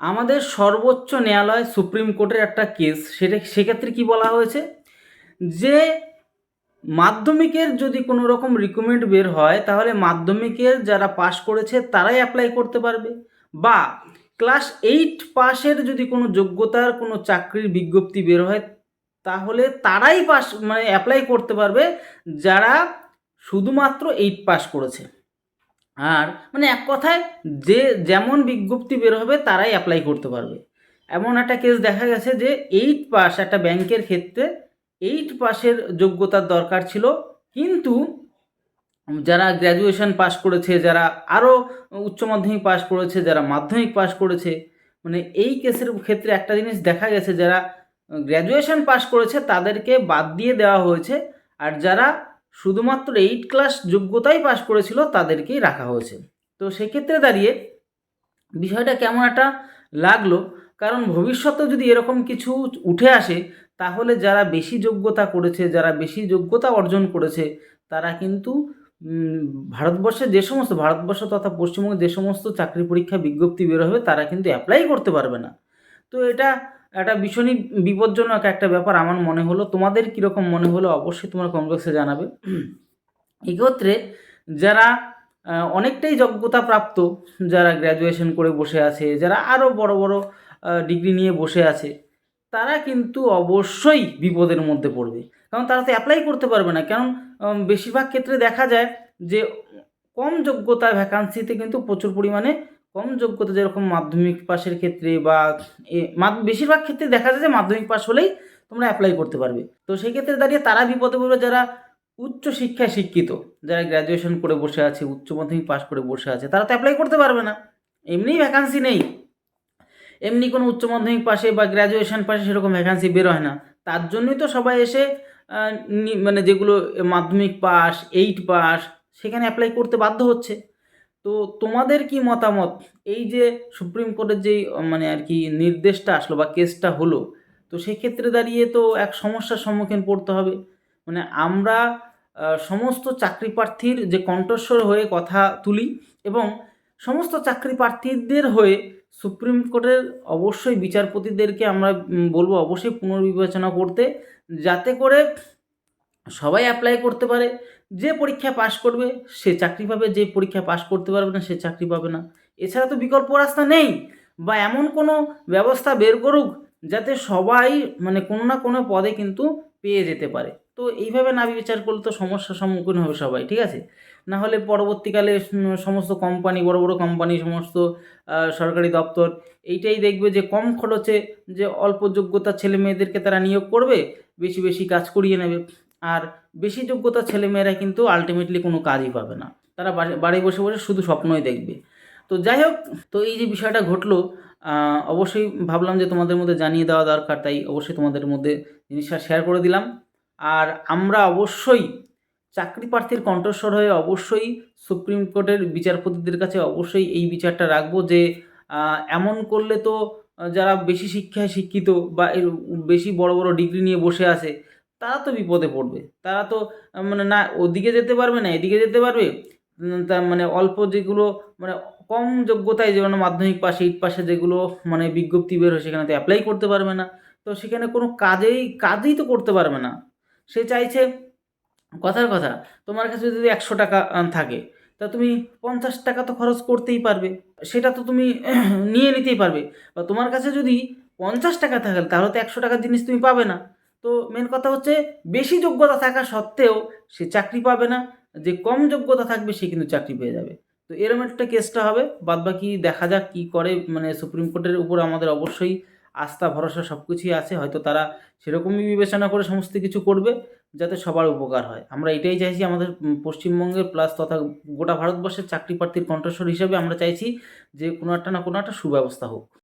আমাদের সর্বোচ্চ ন্যায়ালয় সুপ্রিম কোর্টের একটা কেস, সেক্ষেত্রে কি বলা হয়েছে যে মাধ্যমিকের যদি কোনো রকম রিকমেন্ড বের হয় তাহলে মাধ্যমিকের যারা পাশ করেছে তারাই অ্যাপ্লাই করতে পারবে, বা ক্লাস 8 পাশের যদি কোনো যোগ্যতার কোনো চাকরির বিজ্ঞপ্তি বের হয় তাহলে তারাই পাস মানে অ্যাপ্লাই করতে পারবে যারা শুধুমাত্র 8 পাস করেছে। আর মানে এক কথায় যে যেমন বিজ্ঞপ্তি বের হবে তারাই অ্যাপ্লাই করতে পারবে। এমন একটা কেস দেখা গেছে যে 8 পাস একটা ব্যাংকের ক্ষেত্রে 8 পাসের যোগ্যতার দরকার ছিল, কিন্তু যারা গ্র্যাজুয়েশন পাস করেছে, যারা আরও উচ্চ মাধ্যমিক পাস করেছে, যারা মাধ্যমিক পাস করেছে, মানে এই কেসের ক্ষেত্রে একটা জিনিস দেখা গেছে যারা গ্র্যাজুয়েশন পাস করেছে তাদেরকে বাদ দিয়ে দেওয়া হয়েছে, আর যারা শুধুমাত্র 8 ক্লাস যোগ্যতাই পাস করেছিল তাদেরকেই রাখা হয়েছে। তো সেক্ষেত্রে দাঁড়িয়ে বিষয়টা কেমন একটা লাগলো, কারণ ভবিষ্যতেও যদি এরকম কিছু উঠে আসে তাহলে যারা বেশি যোগ্যতা করেছে, যারা বেশি যোগ্যতা অর্জন করেছে তারা কিন্তু ভারতবর্ষে ভারতবর্ষ তথা পশ্চিমবঙ্গে যে সমস্ত চাকরি পরীক্ষা বিজ্ঞপ্তি বের হবে তারা কিন্তু অ্যাপ্লাই করতে পারবে না। তো এটা একটা ভীষণই বিপজ্জনক একটা ব্যাপার আমার মনে হলো। তোমাদের কীরকম মনে হলো অবশ্যই তোমরা কমেন্ট বক্সে জানাবে। এক্ষেত্রে যারা অনেকটাই যোগ্যতা প্রাপ্ত, যারা গ্র্যাজুয়েশন করে বসে আছে, যারা আরও বড় বড় ডিগ্রি নিয়ে বসে আছে, তারা কিন্তু অবশ্যই বিপদের মধ্যে পড়বে, কারণ তারা তো অ্যাপ্লাই করতে পারবে না। কারণ বেশিরভাগ ক্ষেত্রে দেখা যায় যে কম যোগ্যতা ভ্যাকান্সিতে কিন্তু প্রচুর পরিমাণে কম যোগ্যতা, যেরকম মাধ্যমিক পাসের ক্ষেত্রে বা বেশিরভাগ ক্ষেত্রে দেখা যায় যে মাধ্যমিক পাস হলেই তোমরা অ্যাপ্লাই করতে পারবে। তো সেই ক্ষেত্রে দাঁড়িয়ে তারা বিপদে পড়বে যারা উচ্চ শিক্ষায় শিক্ষিত, যারা গ্র্যাজুয়েশন করে বসে আছে, উচ্চ মাধ্যমিক পাস করে বসে আছে, তারা তো অ্যাপ্লাই করতে পারবে না, এমনিই ভ্যাকান্সি নেই, এমনি কোনো উচ্চ মাধ্যমিক পাশে বা গ্র্যাজুয়েশন পাশে সেরকম ভ্যাকান্সি বের হয় না। তার জন্যই তো সবাই এসে মানে যেগুলো মাধ্যমিক পাস, 8 পাস, সেখানে অ্যাপ্লাই করতে বাধ্য হচ্ছে। তো তোমাদের কি মতামত? এই যে সুপ্রিম কোর্টের যেই মানে আর কি নির্দেশটা আসলো বা কেসটা হলো, তো সেক্ষেত্রে দাঁড়িয়ে তো এক সমস্যার সম্মুখীন পড়তে হবে। মানে আমরা সমস্ত চাকরি প্রার্থীর যে কণ্ঠস্বর হয়ে কথা তুলি, এবং সমস্ত চাকরি প্রার্থীদের হয়ে সুপ্রিম কোর্টের অবশ্যই বিচারপতিদেরকে আমরা বলবো অবশ্যই পুনর্বিবেচনা করতে, যাতে করে সবাই অ্যাপ্লাই করতে পারে। যে পরীক্ষায় পাশ করবে সে চাকরি পাবে, যে পরীক্ষায় পাশ করতে পারবে না সে চাকরি পাবে না। এছাড়া তো বিকল্প রাস্তা নেই, বা এমন কোনো ব্যবস্থা বের করুক যাতে সবাই মানে কোনো না কোনো পদে কিন্তু পেয়ে যেতে পারে। তো এইভাবে না বিচার করলে তো সমস্যার সম্মুখীন হবে সবাই, ঠিক আছে? না হলে পরবর্তীকালে সমস্ত কোম্পানি, বড় বড় কোম্পানি, সমস্ত সরকারি দপ্তর এইটাই দেখবে যে কম খরচে যে অল্প যোগ্যতার ছেলে মেয়েদেরকে তারা নিয়োগ করবে, বেশি বেশি কাজ করিয়ে নেবে। আর বেশি যোগ্যতার ছেলেমেয়েরা কিন্তু আল্টিমেটলি কোনো কাজই পাবে না, তারা বাড়ি বসে বসে শুধু স্বপ্নই দেখবে। তো যাই হোক, তো এই যে বিষয়টা ঘটলো, অবশ্যই ভাবলাম যে তোমাদের মধ্যে জানিয়ে দেওয়া দরকার, তাই অবশ্যই তোমাদের মধ্যে জিনিসটা শেয়ার করে দিলাম। আর আমরা অবশ্যই চাকরি প্রার্থীর কণ্ঠস্বর হয়ে অবশ্যই সুপ্রিম কোর্টের বিচারপতিদের কাছে অবশ্যই এই বিচারটা রাখবো যে এমন করলে তো যারা বেশি শিক্ষায় শিক্ষিত বা এর বেশি বড় বড় ডিগ্রি নিয়ে বসে আছে তারা তো বিপদে পড়বে। তারা তো মানে না ওদিকে যেতে পারবে না এদিকে যেতে পারবে। তা মানে অল্প যেগুলো মানে কম যোগ্যতায়, যেমন মাধ্যমিক পাশে, 8 পাশে যেগুলো মানে বিজ্ঞপ্তি বের হয় সেখানে তো অ্যাপ্লাই করতে পারবে না। তো সেখানে কোনো কাজই তো করতে পারবে না। সে চাইছে, কথার কথা, তোমার কাছে যদি ১০০ টাকা থাকে, তা তুমি ৫০ টাকা তো খরচ করতেই পারবে। সেটা তো তুমি নিয়ে নিতেই পারবে। বা তোমার কাছে যদি ৫০ টাকা থাকে তাহলে তো ১০০ টাকার জিনিস তুমি পাবে না। তো মেন কথা হচ্ছে বেশি যোগ্যতা থাকা সত্ত্বেও সে চাকরি পাবে না। যে কম যোগ্যতা থাকবে সে কিন্তু চাকরি পেয়ে যাবে। তো এরকম একটা কেসটা হবে। বাদবাকি দেখা যাক কী করে, মানে সুপ্রিম কোর্টের উপর আমাদের অবশ্যই আস্থা ভরসা সব কিছুই আছে। হয়তো তারা সেরকমই বিবেচনা করে সমস্ত কিছু করবে যাতে সবার উপকার হয়। আমরা এটাই চাইছি আমাদের পশ্চিমবঙ্গের প্লাস তথা গোটা ভারতবর্ষের চাকরি প্রার্থীর কণ্ঠস্বর হিসেবে আমরা চাইছি যে কোনো একটা না কোনো একটা সুব্যবস্থা হোক।